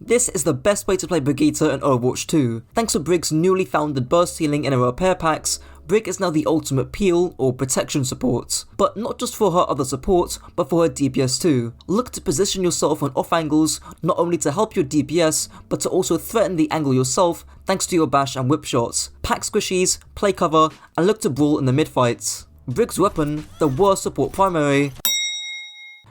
This is the best way to play Brigitte in Overwatch 2. Thanks to Brig's newly founded burst healing and her repair packs, Brig is now the ultimate peel or protection support. But not just for her other support, but for her DPS too. Look to position yourself on off angles, not only to help your DPS, but to also threaten the angle yourself thanks to your bash and whip shots. Pack squishies, play cover, and look to brawl in the mid fights. Brig's weapon, the worst support primary,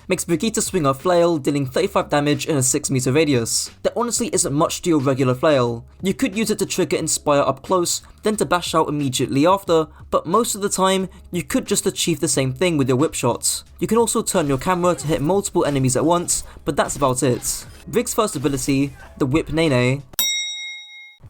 makes Brigitte swing her Flail, dealing 35 damage in a 6 meter radius. There honestly isn't much to your regular Flail. You could use it to trigger Inspire up close, then to bash out immediately after, but most of the time, you could just achieve the same thing with your whip shots. You can also turn your camera to hit multiple enemies at once, but that's about it. Brig's first ability, the Whip Nene,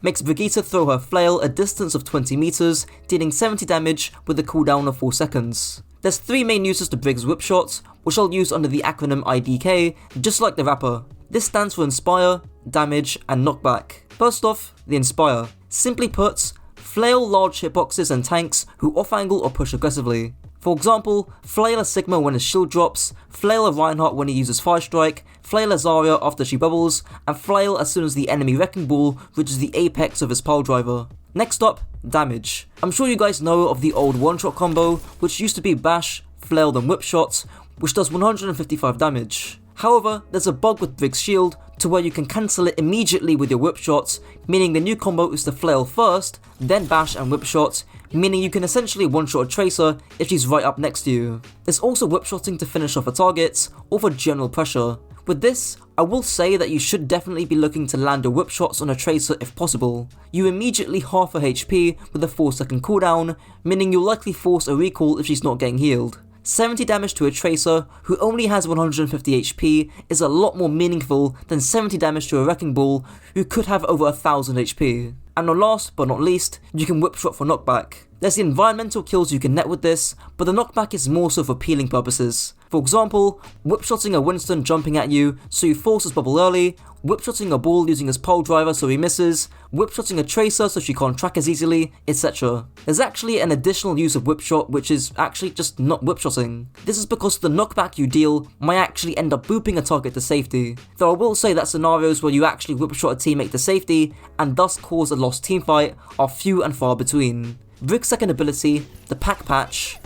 makes Brigitte throw her Flail a distance of 20 meters, dealing 70 damage with a cooldown of 4 seconds. There's 3 main uses to Brig's whip shots, which I'll use under the acronym IDK, just like the rapper. This stands for Inspire, Damage, and Knockback. First off, the Inspire. Simply put, flail large hitboxes and tanks who off-angle or push aggressively. For example, flail a Sigma when his shield drops, flail a Reinhardt when he uses Fire Strike, flail a Zarya after she bubbles, and flail as soon as the enemy Wrecking Ball reaches the apex of his pile driver. Next up, damage. I'm sure you guys know of the old one-shot combo, which used to be bash, flail then whip shot, which does 155 damage. However, there's a bug with Brig's shield to where you can cancel it immediately with your whip shots, meaning the new combo is to flail first, then bash and whip shot, meaning you can essentially one-shot a Tracer if she's right up next to you. There's also whip-shotting to finish off a target, or for general pressure. With this, I will say that you should definitely be looking to land your whip shots on a Tracer if possible. You immediately half her HP with a 4-second cooldown, meaning you'll likely force a recall if she's not getting healed. 70 damage to a Tracer who only has 150 HP is a lot more meaningful than 70 damage to a Wrecking Ball who could have over 1000 HP. And last but not least, you can whip shot for knockback. There's the environmental kills you can net with this, but the knockback is more so for peeling purposes. For example, whip-shotting a Winston jumping at you so you force his bubble early, whip-shotting a ball using his pole driver so he misses, whip-shotting a Tracer so she can't track as easily, etc. There's actually an additional use of whip-shot which is actually just not whip-shotting. This is because the knockback you deal might actually end up booping a target to safety, though I will say that scenarios where you actually whip-shot a teammate to safety and thus cause a lost teamfight are few and far between. Brig's second ability, the Pack Patch,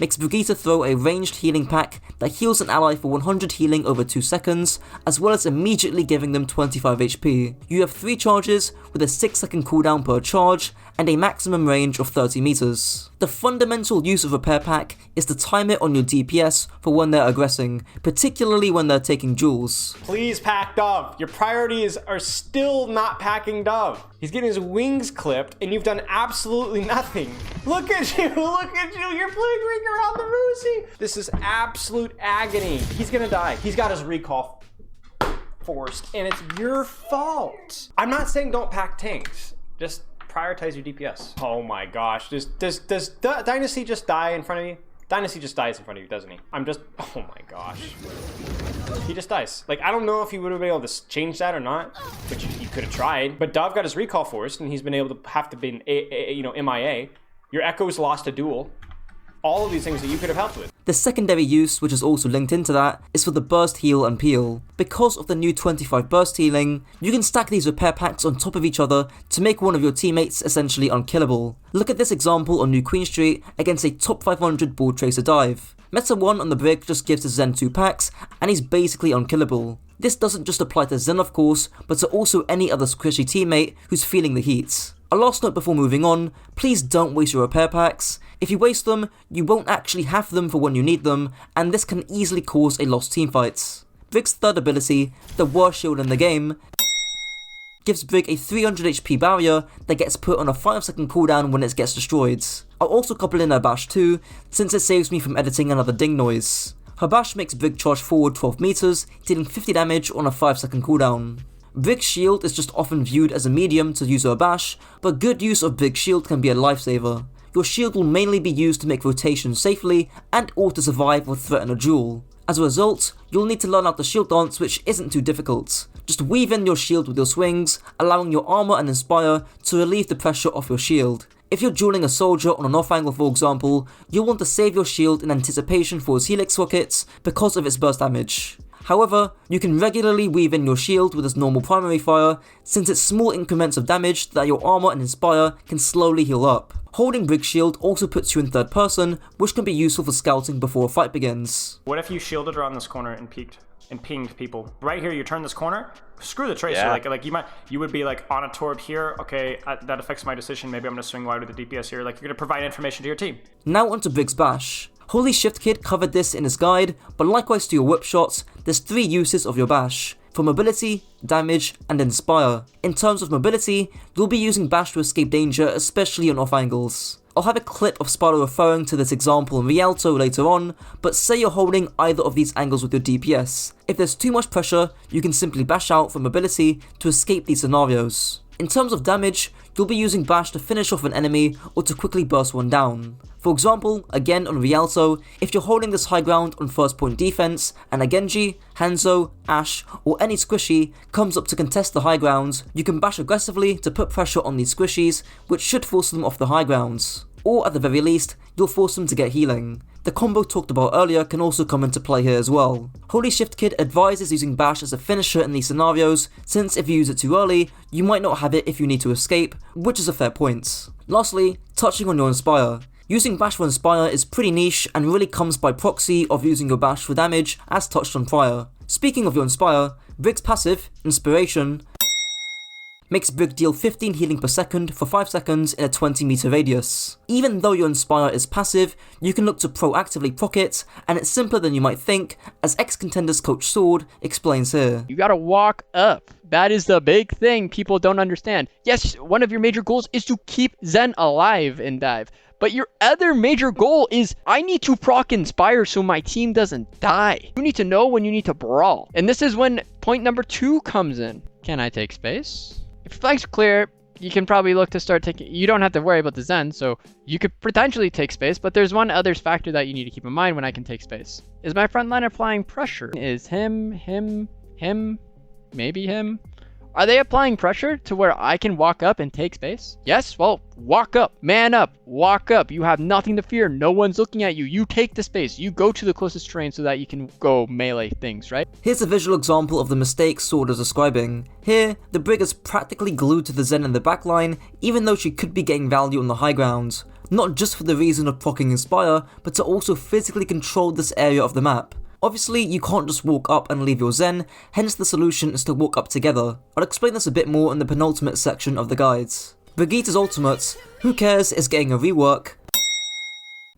makes Brigitte throw a ranged healing pack that heals an ally for 100 healing over 2 seconds, as well as immediately giving them 25 HP. You have 3 charges with a 6-second cooldown per charge and a maximum range of 30 meters. The fundamental use of Repair Pack is to time it on your DPS for when they're aggressing, particularly when they're taking duels. Please pack Dove. Your priorities are still not packing Dove. He's getting his wings clipped and you've done absolutely nothing. Look at you, you're playing ring around the rosy. This is absolute agony. He's gonna die. He's got his recall forced and it's your fault. I'm not saying don't pack tanks, just prioritize your DPS. Oh my gosh, does Dynasty just die in front of you? Dynasty just dies in front of you, doesn't he? Oh my gosh. He just dies. Like, I don't know if he would have been able to change that or not, but you could have tried. But Dove got his recall forced and he's been able to have to be, MIA. Your Echo's lost a duel. All of these things that you could have helped with. The secondary use, which is also linked into that, is for the burst heal and peel. Because of the new 25 burst healing, you can stack these repair packs on top of each other to make one of your teammates essentially unkillable. Look at this example on New Queen Street against a top 500 Ball Tracer dive. Meta 1 on the Brig just gives his Zen 2 packs and he's basically unkillable. This doesn't just apply to Zen of course, but to also any other squishy teammate who's feeling the heat. A last note before moving on, please don't waste your repair packs. If you waste them, you won't actually have them for when you need them, and this can easily cause a lost teamfight. Brig's third ability, the worst shield in the game, gives Brig a 300 HP barrier that gets put on a 5-second cooldown when it gets destroyed. I'll also couple in her bash too, since it saves me from editing another ding noise. Her bash makes Brig charge forward 12 meters, dealing 50 damage on a 5-second cooldown. Brig's shield is just often viewed as a medium to use her bash, but good use of Brig's shield can be a lifesaver. Your shield will mainly be used to make rotations safely and or to survive or threaten a duel. As a result, you'll need to learn out the shield dance, which isn't too difficult. Just weave in your shield with your swings, allowing your armor and inspire to relieve the pressure off your shield. If you're dueling a soldier on an off angle for example, you'll want to save your shield in anticipation for his helix rockets because of its burst damage. However, you can regularly weave in your shield with its normal primary fire, since it's small increments of damage that your armor and inspire can slowly heal up. Holding Brig's shield also puts you in third person, which can be useful for scouting before a fight begins. What if you shielded around this corner and peeked and pinged people? Right here, you turn this corner, screw the tracer. Yeah. Like you would be like on a torb here. Okay, that affects my decision. Maybe I'm gonna swing wide with the DPS here. Like you're gonna provide information to your team. Now onto Brig's bash. Holy Shift Kid covered this in his guide, but likewise to your Whipshot, there's 3 uses of your bash. For mobility, damage, and inspire. In terms of mobility, you'll be using bash to escape danger, especially on off angles. I'll have a clip of Spyro referring to this example in Rialto later on, but say you're holding either of these angles with your DPS. If there's too much pressure, you can simply bash out for mobility to escape these scenarios. In terms of damage, you'll be using bash to finish off an enemy or to quickly burst one down. For example, again on Rialto, if you're holding this high ground on first point defense and a Genji, Hanzo, Ashe, or any squishy comes up to contest the high ground, you can bash aggressively to put pressure on these squishies, which should force them off the high grounds. Or at the very least, you'll force them to get healing. The combo talked about earlier can also come into play here as well. Holy Shift Kid advises using bash as a finisher in these scenarios, since if you use it too early, you might not have it if you need to escape, which is a fair point. Lastly, touching on your inspire. Using bash for inspire is pretty niche and really comes by proxy of using your bash for damage as touched on prior. Speaking of your inspire, Brig's passive, Inspiration, makes Brig deal 15 healing per second for 5 seconds in a 20 meter radius. Even though your inspire is passive, you can look to proactively proc it, and it's simpler than you might think, as ex-contenders coach Sword explains here. You gotta walk up. That is the big thing people don't understand. Yes, one of your major goals is to keep Zen alive in dive. But your other major goal is, I need to proc inspire so my team doesn't die. You need to know when you need to brawl. And this is when point number 2 comes in. Can I take space? If flank's clear, you can probably look to start taking... You don't have to worry about the Zen, so you could potentially take space, but there's one other factor that you need to keep in mind when I can take space. Is my front line applying pressure? Is him, maybe him? Are they applying pressure to where I can walk up and take space? Yes? Well, walk up, man up, walk up. You have nothing to fear. No one's looking at you. You take the space. You go to the closest terrain so that you can go melee things, right? Here's a visual example of the mistake Sword is describing. Here, the Brig is practically glued to the Zen in the backline, even though she could be getting value on the high ground. Not just for the reason of proccing Inspire, but to also physically control this area of the map. Obviously, you can't just walk up and leave your Zen, hence the solution is to walk up together. I'll explain this a bit more in the penultimate section of the guides. Brigitte's ultimate, Who Cares, is getting a rework,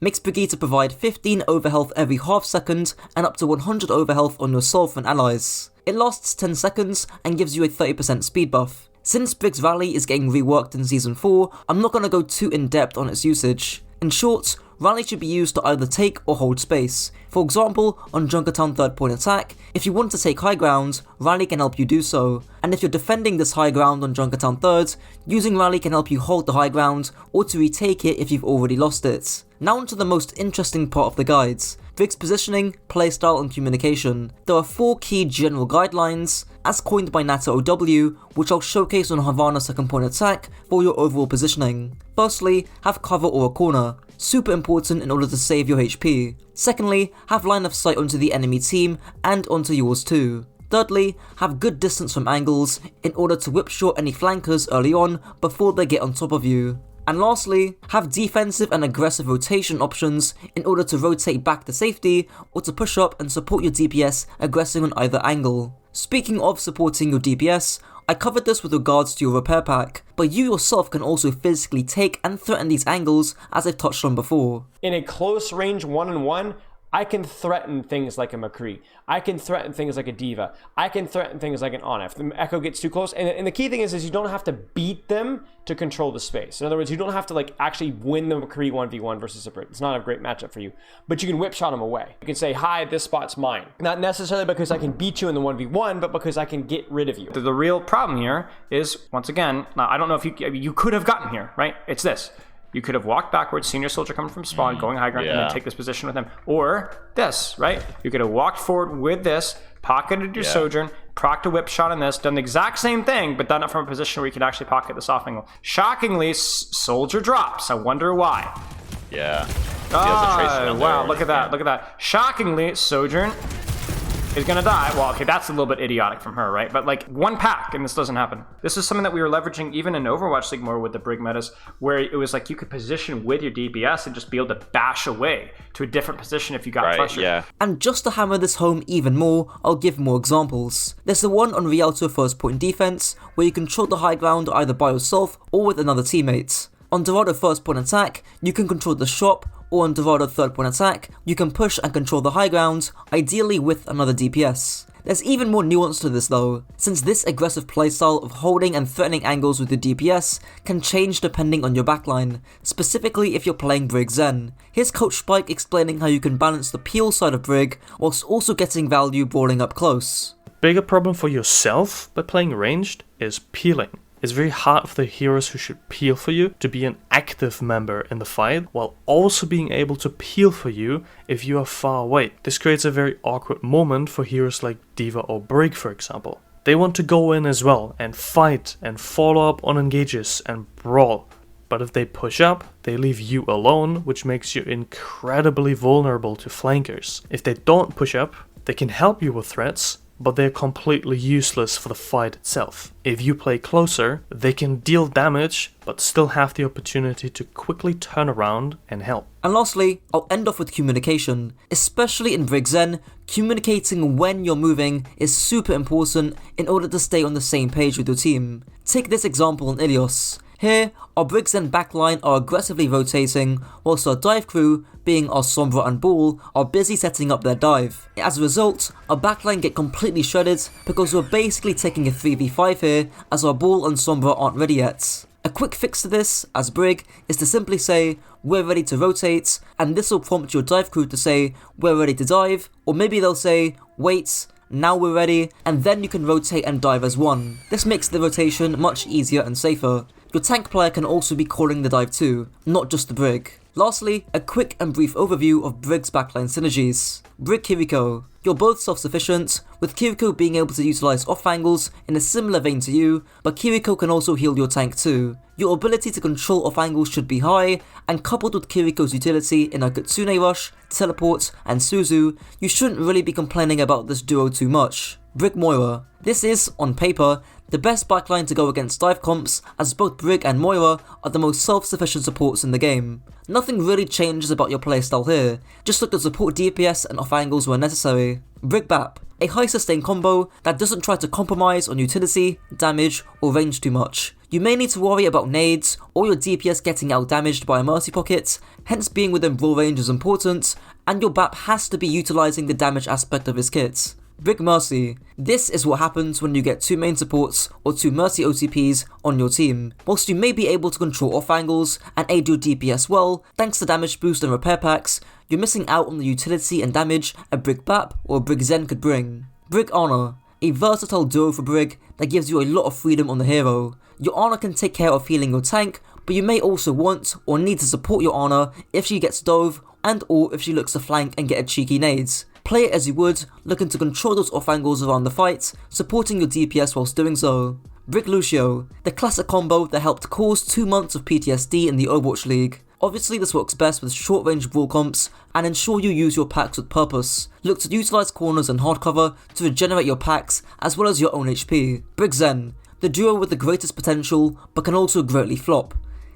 makes Brigitte provide 15 overhealth every half second and up to 100 overhealth on yourself and allies. It lasts 10 seconds and gives you a 30% speed buff. Since Brig's Rally is getting reworked in Season 4, I'm not going to go too in depth on its usage. In short, Rally should be used to either take or hold space. For example, on Junkertown third point attack, if you want to take high ground, Rally can help you do so. And if you're defending this high ground on Junkertown third, using Rally can help you hold the high ground or to retake it if you've already lost it. Now onto the most interesting part of the guides, Brig's positioning, playstyle and communication. There are 4 key general guidelines, as coined by Nata OW, which I'll showcase on Havana second point attack for your overall positioning. Firstly, have cover or a corner. Super important in order to save your HP. Secondly, have line of sight onto the enemy team and onto yours too. Thirdly, have good distance from angles in order to whipshot any flankers early on before they get on top of you. And lastly, have defensive and aggressive rotation options in order to rotate back to safety or to push up and support your DPS aggressing on either angle. Speaking of supporting your DPS, I covered this with regards to your repair pack, but you yourself can also physically take and threaten these angles as I've touched on before. In a close range 1-on-1, I can threaten things like a McCree. I can threaten things like a Diva. I can threaten things like an Ana. If the Echo gets too close, and the key thing is you don't have to beat them to control the space. In other words, you don't have to like actually win the McCree 1v1 versus a Brig. It's not a great matchup for you, but you can whip shot them away. You can say, hi, this spot's mine. Not necessarily because I can beat you in the 1v1, but because I can get rid of you. The real problem here is, once again, now I don't know if you could have gotten here, right? It's this. You could have walked backwards, seen your soldier coming from spawn, going high ground, and then take this position with him. Or this, right? You could have walked forward with this, pocketed your sojourn, procced a whip shot on this, done the exact same thing, but done it from a position where you could actually pocket the soft angle. Shockingly, soldier drops. I wonder why. Yeah. Oh, wow, look at that, look at that. Shockingly, sojourn is gonna die. Well, okay, that's a little bit idiotic from her, right? But like one pack and this doesn't happen. This is something that we were leveraging even in Overwatch League more with the Brig metas, where it was like you could position with your DPS and just be able to bash away to a different position if you got pressured. Yeah. And just to hammer this home even more, I'll give more examples. There's the one on Rialto first point defense, where you control the high ground either by yourself or with another teammate. On Dorado first point attack, you can control the shop, or on Dorado third point attack, you can push and control the high ground, ideally with another DPS. There's even more nuance to this though, since this aggressive playstyle of holding and threatening angles with the DPS can change depending on your backline, specifically if you're playing Brig Zen. Here's Coach Spike explaining how you can balance the peel side of Brig whilst also getting value brawling up close. Bigger problem for yourself by playing ranged is peeling. It's very hard for the heroes who should peel for you to be an active member in the fight, while also being able to peel for you if you are far away. This creates a very awkward moment for heroes like D.Va or Brig, for example. They want to go in as well and fight and follow up on engages and brawl. But if they push up, they leave you alone, which makes you incredibly vulnerable to flankers. If they don't push up, they can help you with threats, but they're completely useless for the fight itself. If you play closer, they can deal damage, but still have the opportunity to quickly turn around and help. And lastly, I'll end off with communication. Especially in Brig Zen, communicating when you're moving is super important in order to stay on the same page with your team. Take this example on Ilios. Here, our Brig Zen backline are aggressively rotating, whilst our dive crew, being our Sombra and Ball, are busy setting up their dive. As a result, our backline get completely shredded because we're basically taking a 3v5 here, as our Ball and Sombra aren't ready yet. A quick fix to this, as Brig, is to simply say, we're ready to rotate, and this will prompt your dive crew to say, we're ready to dive, or maybe they'll say, wait, now we're ready, and then you can rotate and dive as one. This makes the rotation much easier and safer. Your tank player can also be calling the dive too, not just the Brig. Lastly, a quick and brief overview of Brig's backline synergies. Brig Kiriko. You're both self-sufficient, with Kiriko being able to utilize off angles in a similar vein to you, but Kiriko can also heal your tank too. Your ability to control off angles should be high, and coupled with Kiriko's utility in a Kitsune Rush, Teleport, and Suzu, you shouldn't really be complaining about this duo too much. Brig Moira. This is, on paper, the best backline to go against dive comps, as both Brig and Moira are the most self-sufficient supports in the game. Nothing really changes about your playstyle here, just look to support DPS and off angles where necessary. Brig Bap. A high sustain combo that doesn't try to compromise on utility, damage, or range too much. You may need to worry about nades, or your DPS getting out damaged by a Mercy Pocket, hence being within brawl range is important, and your Bap has to be utilising the damage aspect of his kit. Brig Mercy. This is what happens when you get two main supports or two Mercy OTPs on your team. Whilst you may be able to control off angles and aid your DPS well, thanks to damage boost and repair packs, you're missing out on the utility and damage a Brig Bap or a Brig Zen could bring. Brig Honor. A versatile duo for Brig that gives you a lot of freedom on the hero. Your Honor can take care of healing your tank, but you may also want or need to support your Honor if she gets dove and or if she looks to flank and get a cheeky nades. Play it as you would, looking to control those off angles around the fight, supporting your DPS whilst doing so. Brig Lucio, the classic combo that helped cause 2 months of PTSD in the Overwatch League. Obviously this works best with short range brawl comps, and ensure you use your packs with purpose. Look to utilise corners and hardcover to regenerate your packs as well as your own HP. Brig Zen, the duo with the greatest potential but can also greatly flop.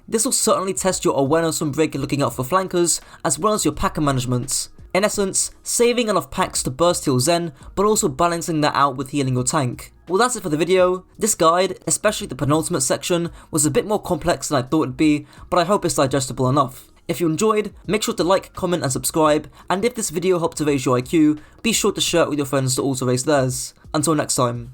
This will certainly test your awareness on Brig looking out for flankers as well as your packer management. In essence, saving enough packs to burst heal Zen, but also balancing that out with healing your tank. Well, that's it for the video. This guide, especially the penultimate section, was a bit more complex than I thought it'd be, but I hope it's digestible enough. If you enjoyed, make sure to like, comment and subscribe, and if this video helped to raise your IQ, be sure to share it with your friends to also raise theirs. Until next time.